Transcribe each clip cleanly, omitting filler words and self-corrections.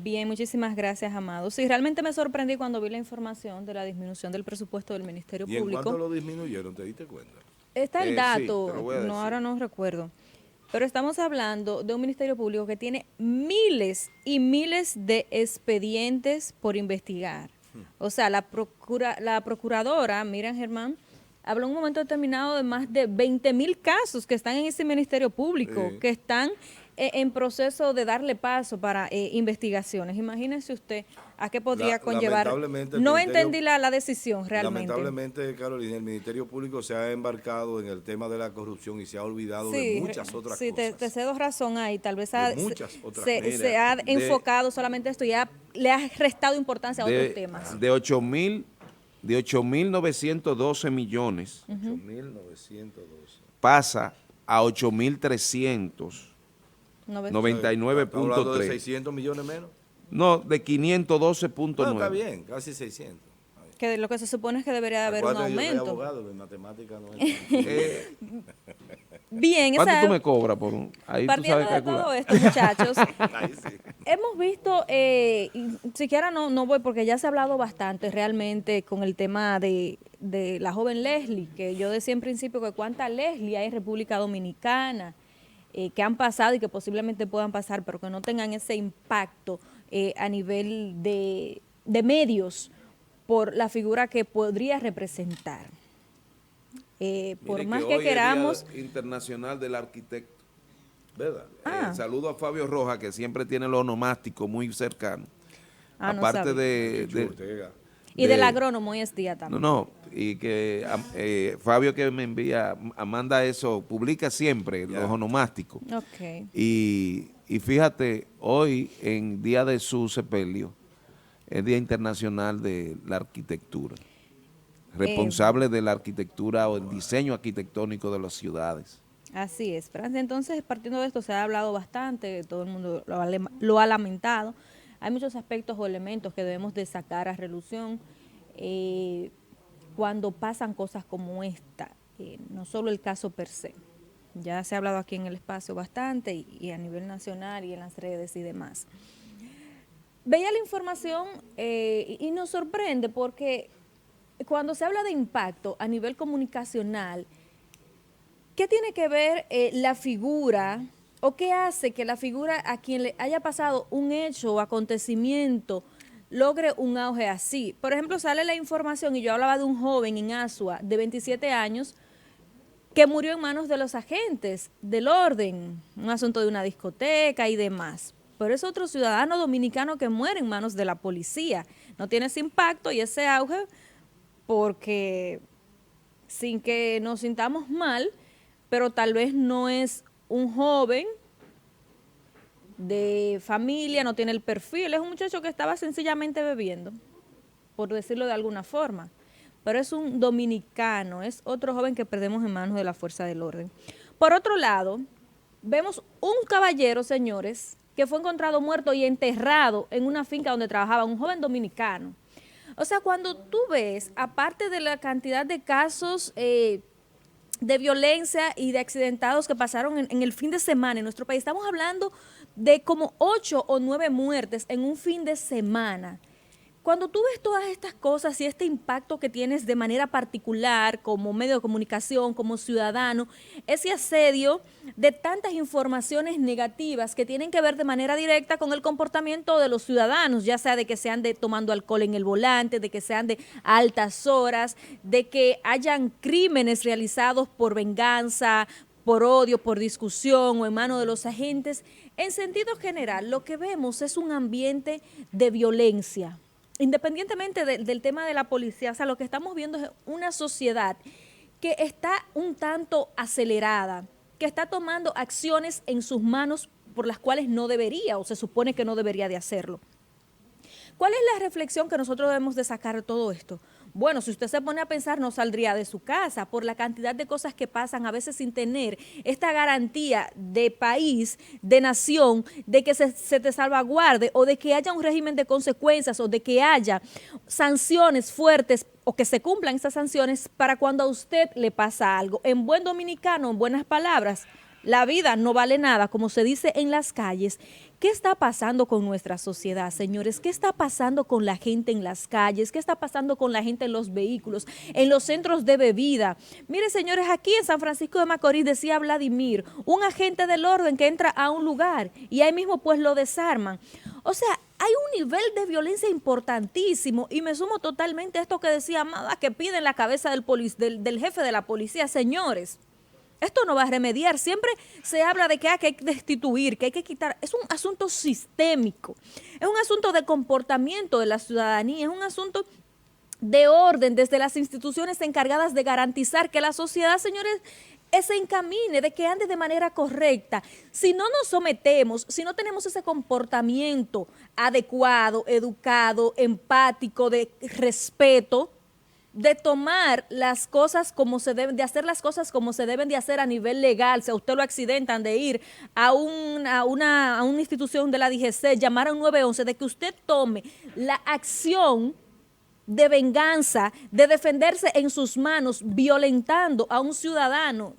Bien, muchísimas gracias, Amado. Sí, realmente me sorprendí cuando vi la información de la disminución del presupuesto del Ministerio ¿Y en cuánto Público. lo disminuyeron? ¿Te diste cuenta? Está el Sí, te lo dato, voy a no, decir. ahora no recuerdo, pero estamos hablando de un Ministerio Público que tiene miles y miles de expedientes por investigar. O sea, la procuradora, Miriam Germán, habló en un momento determinado de más de 20.000 casos que están en ese Ministerio Público, Sí. que están en proceso de darle paso para investigaciones. Imagínense usted a qué podría conllevar. Lamentablemente el No Ministerio, entendí la decisión realmente. lamentablemente, Carolina, el Ministerio Público se ha embarcado en el tema de la corrupción y se ha olvidado de Sí, muchas otras sí, te cosas. cedo razón ahí. Tal vez De muchas otras cosas. se Mira, ha de, enfocado solamente esto y le ha restado importancia a otros de, temas. de 8.912 millones 8.912. pasa a 8.399.3. Estamos hablando de 600 millones menos. No, de 512.9. Bueno, está bien, casi 600. Que lo que se supone es que debería haber un Acuérdate que yo soy aumento. abogado, en matemática no es. Bien, ¿Cuánto tú me cobras por un? Ahí tú partiendo sabes de calcular. todo esto, muchachos, Ahí sí. hemos visto, y siquiera no voy porque ya se ha hablado bastante realmente con el tema de la joven Leslie, que yo decía en principio que cuánta Leslie hay en República Dominicana, que han pasado y que posiblemente puedan pasar, pero que no tengan ese impacto a nivel de medios por la figura que podría representar. Por Mire más que que hoy queramos... es Día Internacional del Arquitecto, ¿verdad? Ah. Saludo a Fabio Rojas, que siempre tiene lo onomástico muy cercano. No Aparte sabía. de, Ortega. Y del agrónomo hoy es día No, también. no, y que Fabio que me envía, manda eso, publica siempre Ya. los onomásticos. Ok. Y fíjate, hoy, en día de su sepelio, es Día Internacional de la Arquitectura, responsable de la arquitectura o el diseño arquitectónico de las ciudades. Así es, Francia. Entonces, partiendo de esto, se ha hablado bastante, todo el mundo lo ha lamentado. Hay muchos aspectos o elementos que debemos de sacar a relución cuando pasan cosas como esta, no solo el caso per se. Ya se ha hablado aquí en el espacio bastante y a nivel nacional y en las redes y demás. Veía la información y nos sorprende porque cuando se habla de impacto a nivel comunicacional, ¿qué tiene que ver la figura o qué hace que la figura a quien le haya pasado un hecho o acontecimiento logre un auge así? Por ejemplo, sale la información y yo hablaba de un joven en Asua de 27 años que murió en manos de los agentes del orden, un asunto de una discoteca y demás. Pero es otro ciudadano dominicano que muere en manos de la policía. No tiene ese impacto y ese auge porque sin que nos sintamos mal, pero tal vez no es un joven de familia, no tiene el perfil, es un muchacho que estaba sencillamente bebiendo, por decirlo de alguna forma, pero es un dominicano, es otro joven que perdemos en manos de la fuerza del orden. Por otro lado, vemos un caballero, señores, que fue encontrado muerto y enterrado en una finca donde trabajaba un joven dominicano. O sea, cuando tú ves, aparte de la cantidad de casos de violencia y de accidentados que pasaron en el fin de semana en nuestro país, estamos hablando de como 8 o 9 muertes en un fin de semana. Cuando tú ves todas estas cosas y este impacto que tienes de manera particular como medio de comunicación, como ciudadano, ese asedio de tantas informaciones negativas que tienen que ver de manera directa con el comportamiento de los ciudadanos, ya sea de que se ande tomando alcohol en el volante, de que se ande a altas horas, de que hayan crímenes realizados por venganza, por odio, por discusión o en manos de los agentes, en sentido general lo que vemos es un ambiente de violencia. Independientemente del tema de la policía, o sea, lo que estamos viendo es una sociedad que está un tanto acelerada, que está tomando acciones en sus manos por las cuales no debería o se supone que no debería de hacerlo. ¿Cuál es la reflexión que nosotros debemos de sacar de todo esto? Bueno, si usted se pone a pensar, no saldría de su casa por la cantidad de cosas que pasan, a veces sin tener esta garantía de país, de nación, de que se te salvaguarde o de que haya un régimen de consecuencias o de que haya sanciones fuertes o que se cumplan esas sanciones para cuando a usted le pasa algo. En buen dominicano, en buenas palabras, la vida no vale nada, como se dice en las calles. ¿Qué está pasando con nuestra sociedad, señores? ¿Qué está pasando con la gente en las calles? ¿Qué está pasando con la gente en los vehículos, en los centros de bebida? Mire, señores, aquí en San Francisco de Macorís, decía Vladimir, un agente del orden que entra a un lugar y ahí mismo pues lo desarman. O sea, hay un nivel de violencia importantísimo y me sumo totalmente a esto que decía Amada, que piden la cabeza del jefe de la policía. Señores, esto no va a remediar. Siempre se habla de que hay que destituir, que hay que quitar. Es un asunto sistémico, es un asunto de comportamiento de la ciudadanía, es un asunto de orden desde las instituciones encargadas de garantizar que la sociedad, señores, se encamine, de que ande de manera correcta. Si no nos sometemos, si no tenemos ese comportamiento adecuado, educado, empático, de respeto, de tomar las cosas como se deben, de hacer las cosas como se deben de hacer a nivel legal. Si a usted lo accidentan, de ir a una institución de la DGC, llamar a un 911, de que usted tome la acción de venganza, de defenderse en sus manos, violentando a un ciudadano.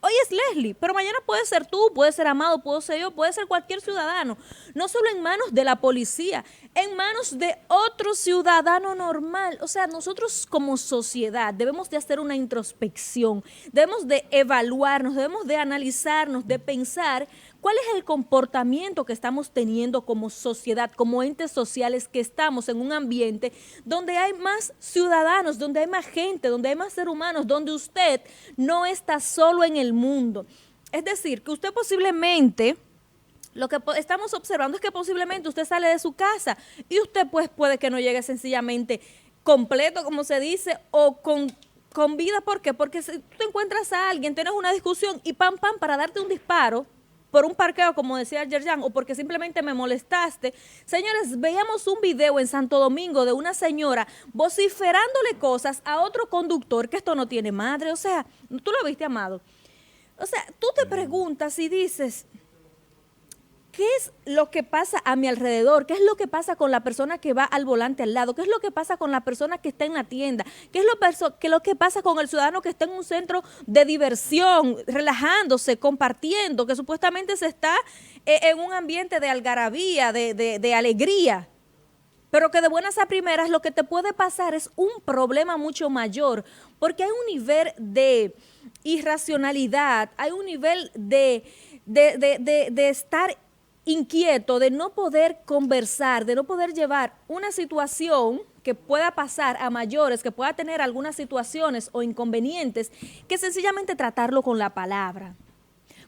Hoy es Leslie, pero mañana puede ser tú, puede ser Amado, puedo ser yo, puede ser cualquier ciudadano. No solo en manos de la policía, en manos de otro ciudadano normal. O sea, nosotros como sociedad debemos de hacer una introspección, debemos de evaluarnos, debemos de analizarnos, de pensar cuál es el comportamiento que estamos teniendo como sociedad, como entes sociales, que estamos en un ambiente donde hay más ciudadanos, donde hay más gente, donde hay más seres humanos, donde usted no está solo en el mundo. Es decir, que usted posiblemente, lo que estamos observando es que posiblemente usted sale de su casa y usted pues puede que no llegue sencillamente completo, como se dice, o con vida. ¿Por qué? Porque si tú encuentras a alguien, tienes una discusión y pam, pam, para darte un disparo por un parqueo, como decía Yerjan, o porque simplemente me molestaste. Señores, veíamos un video en Santo Domingo de una señora vociferándole cosas a otro conductor, que esto no tiene madre. O sea, tú lo viste, Amado. O sea, tú te preguntas y dices, ¿qué es lo que pasa a mi alrededor? ¿Qué es lo que pasa con la persona que va al volante al lado? ¿Qué es lo que pasa con la persona que está en la tienda? ¿Qué es lo que pasa con el ciudadano que está en un centro de diversión, relajándose, compartiendo, que supuestamente se está en un ambiente de algarabía, de alegría? Pero que de buenas a primeras lo que te puede pasar es un problema mucho mayor, porque hay un nivel de irracionalidad, hay un nivel de estar inquieto, de no poder conversar, de no poder llevar una situación que pueda pasar a mayores, que pueda tener algunas situaciones o inconvenientes, que sencillamente tratarlo con la palabra.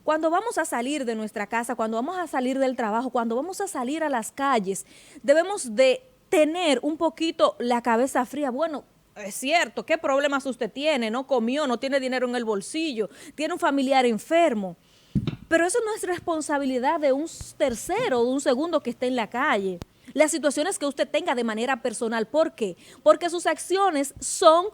Cuando vamos a salir de nuestra casa, cuando vamos a salir del trabajo, cuando vamos a salir a las calles, debemos de tener un poquito la cabeza fría. Bueno, es cierto, ¿qué problemas usted tiene? No comió, no tiene dinero en el bolsillo, tiene un familiar enfermo. Pero eso no es responsabilidad de un tercero o de un segundo que esté en la calle. Las situaciones que usted tenga de manera personal. ¿Por qué? Porque sus acciones son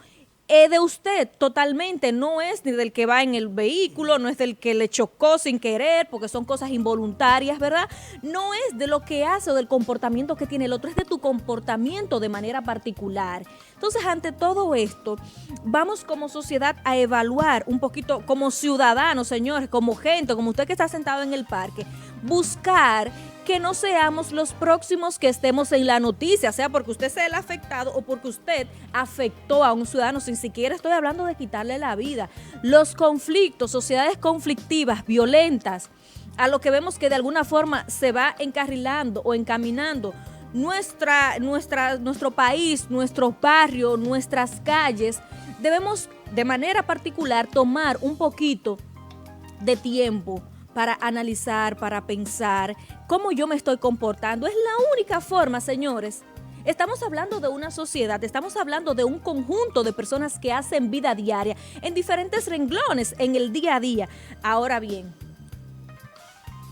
de usted totalmente, no es ni del que va en el vehículo, no es del que le chocó sin querer, porque son cosas involuntarias, ¿verdad? No es de lo que hace o del comportamiento que tiene el otro, es de tu comportamiento de manera particular. Entonces, ante todo esto, vamos como sociedad a evaluar un poquito, como ciudadanos, señores, como gente, como usted que está sentado en el parque, buscar que no seamos los próximos que estemos en la noticia, sea porque usted sea el afectado o porque usted afectó a un ciudadano. Sin siquiera estoy hablando de quitarle la vida. Los conflictos, sociedades conflictivas, violentas, a lo que vemos que de alguna forma se va encarrilando o encaminando nuestro país, nuestro barrio, nuestras calles, debemos de manera particular tomar un poquito de tiempo para analizar, para pensar cómo yo me estoy comportando. Es la única forma, señores. Estamos hablando de una sociedad, estamos hablando de un conjunto de personas que hacen vida diaria en diferentes renglones en el día a día. Ahora bien,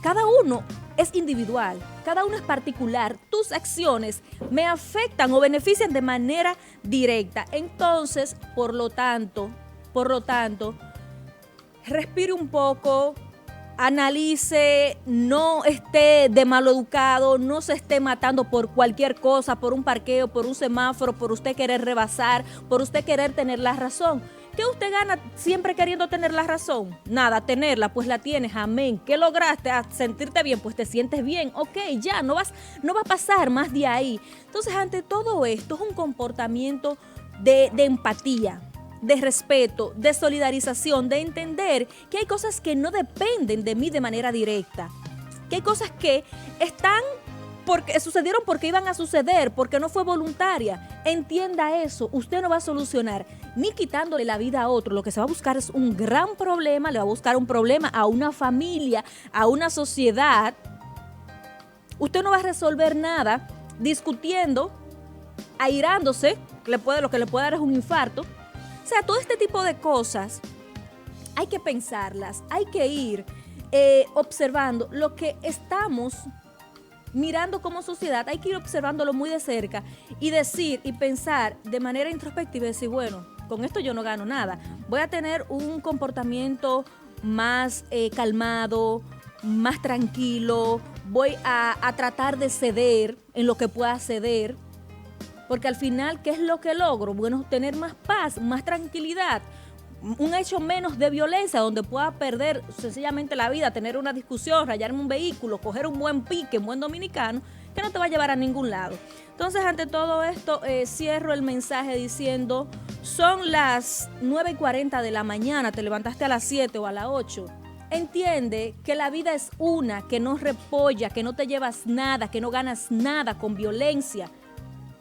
cada uno es individual, cada uno es particular. Tus acciones me afectan o benefician de manera directa. Entonces, por lo tanto, respire un poco, analice, no esté de maleducado, no se esté matando por cualquier cosa, por un parqueo, por un semáforo, por usted querer rebasar, por usted querer tener la razón. ¿Qué usted gana siempre queriendo tener la razón? Nada, tenerla, pues la tienes, amén. ¿Qué lograste? A sentirte bien, pues te sientes bien. Ok, ya, no va a pasar más de ahí. Entonces, ante todo esto, es un comportamiento de empatía, de respeto, de solidarización, de entender que hay cosas que no dependen de mí de manera directa, que hay cosas que sucedieron porque iban a suceder, porque no fue voluntaria. Entienda eso. Usted no va a solucionar ni quitándole la vida a otro. Lo que se va a buscar es un gran problema, le va a buscar un problema a una familia, a una sociedad. Usted no va a resolver nada discutiendo, airándose, lo que le puede dar es un infarto. O sea, todo este tipo de cosas hay que pensarlas, hay que ir observando lo que estamos mirando como sociedad, hay que ir observándolo muy de cerca y decir y pensar de manera introspectiva y decir, bueno, con esto yo no gano nada. Voy a tener un comportamiento más calmado, más tranquilo, voy a tratar de ceder en lo que pueda ceder, porque al final, ¿qué es lo que logro? Bueno, tener más paz, más tranquilidad, un hecho menos de violencia donde pueda perder sencillamente la vida, tener una discusión, rayarme un vehículo, coger un buen pique, un buen dominicano, que no te va a llevar a ningún lado. Entonces, ante todo esto, cierro el mensaje diciendo, son las 9:40 de la mañana, te levantaste a las 7 o a las 8. Entiende que la vida es una, que no repolla, que no te llevas nada, que no ganas nada con violencia,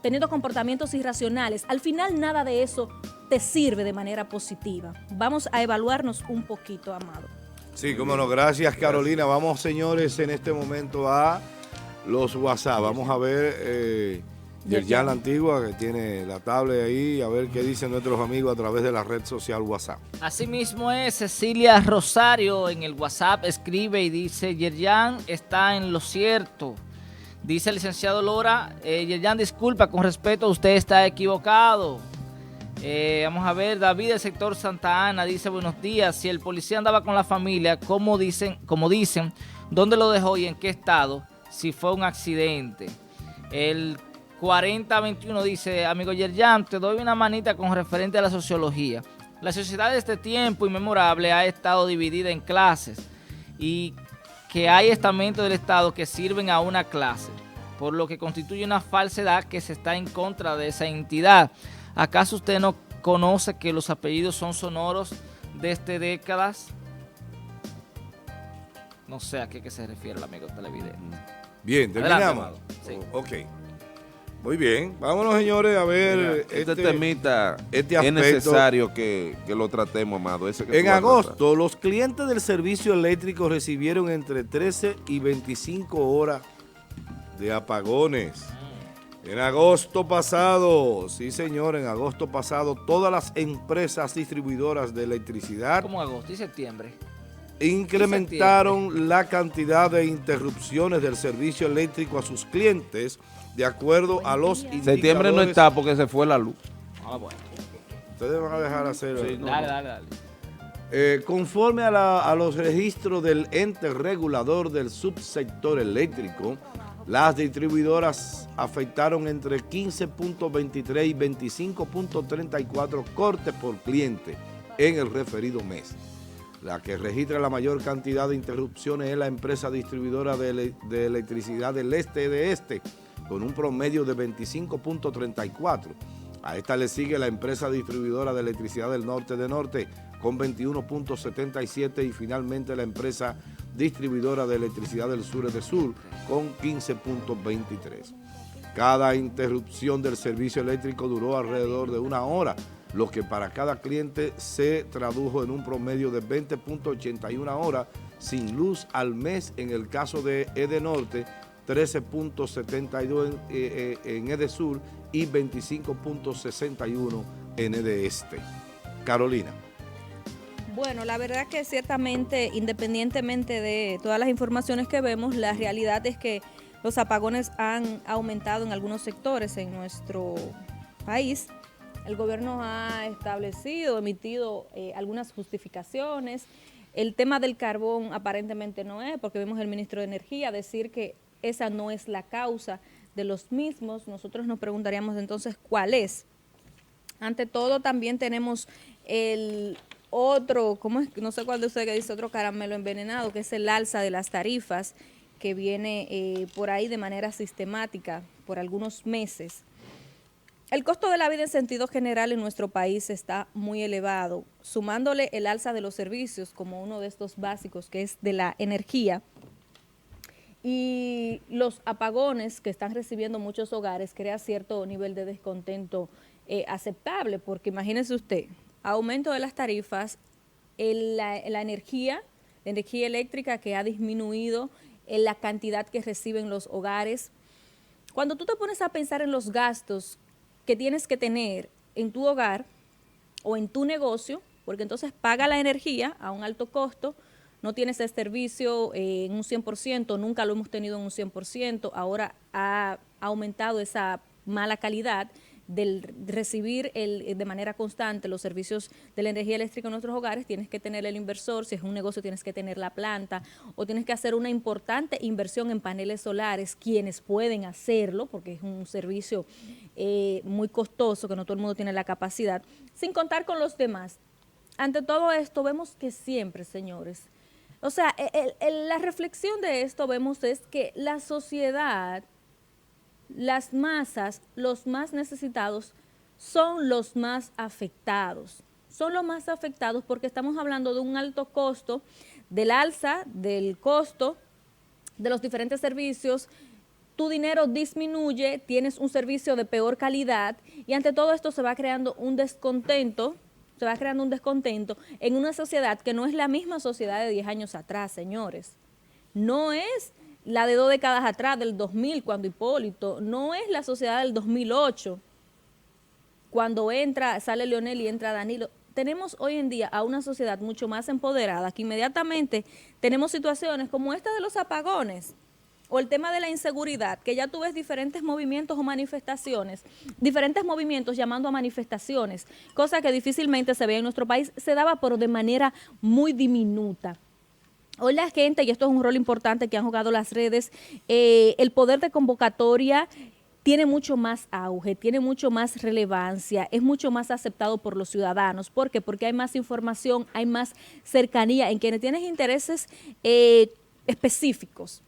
teniendo comportamientos irracionales. Al final, nada de eso te sirve de manera positiva. Vamos a evaluarnos un poquito, Amado. Sí, cómo no. Gracias, Carolina. Vamos, señores, en este momento a los WhatsApp. Vamos a ver Yerjan la Antigua, que tiene la tablet ahí, a ver qué dicen nuestros amigos a través de la red social WhatsApp. Así mismo es, Cecilia Rosario en el WhatsApp escribe y dice, Yerjan está en lo cierto. Dice el licenciado Lora, Yerjan, disculpa, con respeto, usted está equivocado. Vamos a ver, David del sector Santa Ana dice, buenos días, si el policía andaba con la familia, como dicen, ¿dónde lo dejó y en qué estado? Si fue un accidente. El 4021 dice, amigo Yerjan, te doy una manita con referente a la sociología. La sociedad de este tiempo inmemorable ha estado dividida en clases y que hay estamentos del Estado que sirven a una clase, por lo que constituye una falsedad que se está en contra de esa entidad. ¿Acaso usted no conoce que los apellidos son sonoros desde décadas? No sé a qué se refiere el amigo televidente. Bien, terminamos. Adelante, sí. Ok. Muy bien. Vámonos, señores, a ver. Mira, este temita este es aspecto. necesario que lo tratemos, Amado. Ese que En tú vas a agosto, tratar. los clientes del servicio eléctrico recibieron entre 13 y 25 horas de apagones. En agosto pasado, sí señor, en agosto pasado, todas las empresas distribuidoras de electricidad Como agosto y septiembre. incrementaron la cantidad de interrupciones del servicio eléctrico a sus clientes de acuerdo a los indicadores. Septiembre no está porque se fue la luz. Ah, bueno. Ustedes van a dejar hacer. Sí, ¿no? Dale. Conforme a los registros del ente regulador del subsector eléctrico, las distribuidoras afectaron entre 15.23 y 25.34 cortes por cliente en el referido mes. La que registra la mayor cantidad de interrupciones es la empresa distribuidora de electricidad del este de este, con un promedio de 25.34. A esta le sigue la empresa distribuidora de electricidad del norte de norte, con 21.77, y finalmente la empresa distribuidora de electricidad del sur de sur, con 15.23. Cada interrupción del servicio eléctrico duró alrededor de una hora, lo que para cada cliente se tradujo en un promedio de 20.81 horas sin luz al mes en el caso de Edenorte, 13.72 en Edesur y 25.61 en Edeste. Carolina. Bueno, la verdad que ciertamente, independientemente de todas las informaciones que vemos, la realidad es que los apagones han aumentado en algunos sectores en nuestro país. El gobierno ha emitido algunas justificaciones. El tema del carbón aparentemente no es, porque vimos al ministro de Energía decir que esa no es la causa de los mismos. Nosotros nos preguntaríamos entonces cuál es. Ante todo, también tenemos el otro, ¿cómo es? No sé cuál de ustedes que dice otro caramelo envenenado, que es el alza de las tarifas que viene por ahí de manera sistemática por algunos meses. El costo de la vida en sentido general en nuestro país está muy elevado, sumándole el alza de los servicios como uno de estos básicos, que es de la energía, y los apagones que están recibiendo muchos hogares crea cierto nivel de descontento aceptable, porque imagínese usted, aumento de las tarifas, la energía eléctrica que ha disminuido, la cantidad que reciben los hogares. Cuando tú te pones a pensar en los gastos que tienes que tener en tu hogar o en tu negocio, porque entonces paga la energía a un alto costo, no tienes el servicio en un 100%, nunca lo hemos tenido en un 100%, ahora ha aumentado esa mala calidad del recibir de manera constante los servicios de la energía eléctrica en nuestros hogares. Tienes que tener el inversor, si es un negocio tienes que tener la planta, o tienes que hacer una importante inversión en paneles solares, quienes pueden hacerlo, porque es un servicio muy costoso, que no todo el mundo tiene la capacidad, sin contar con los demás. Ante todo esto vemos que siempre, señores, o sea, la reflexión de esto vemos es que la sociedad, las masas, los más necesitados, son los más afectados. Son los más afectados porque estamos hablando de un alto costo, del alza del costo de los diferentes servicios. Tu dinero disminuye, tienes un servicio de peor calidad y ante todo esto se va creando un descontento. Se va creando un descontento en una sociedad que no es la misma sociedad de 10 años atrás, señores. No es la de 2 décadas atrás, del 2000, cuando Hipólito, no es la sociedad del 2008, cuando sale Leonel y entra Danilo. Tenemos hoy en día a una sociedad mucho más empoderada, que inmediatamente tenemos situaciones como esta de los apagones, o el tema de la inseguridad, que ya tú ves diferentes movimientos o manifestaciones, diferentes movimientos llamando a manifestaciones, cosa que difícilmente se ve en nuestro país, se daba pero de manera muy diminuta. Hoy la gente, y esto es un rol importante que han jugado las redes, el poder de convocatoria tiene mucho más auge, tiene mucho más relevancia, es mucho más aceptado por los ciudadanos. ¿Por qué? Porque hay más información, hay más cercanía en quienes tienen intereses específicos,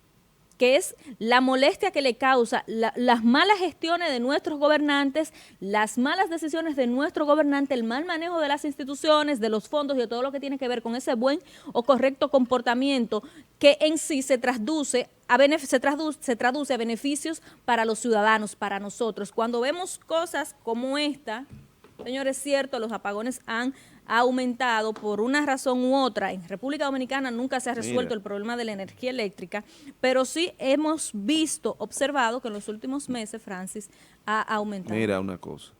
que es la molestia que le causa las malas gestiones de nuestros gobernantes, las malas decisiones de nuestro gobernante, el mal manejo de las instituciones, de los fondos y de todo lo que tiene que ver con ese buen o correcto comportamiento que en sí se traduce a beneficios para los ciudadanos, para nosotros. Cuando vemos cosas como esta, señores, es cierto, los apagones han aumentado por una razón u otra. En República Dominicana nunca se ha resuelto el problema de la energía eléctrica, pero sí hemos observado que en los últimos meses, Francis, ha aumentado. Mira una cosa.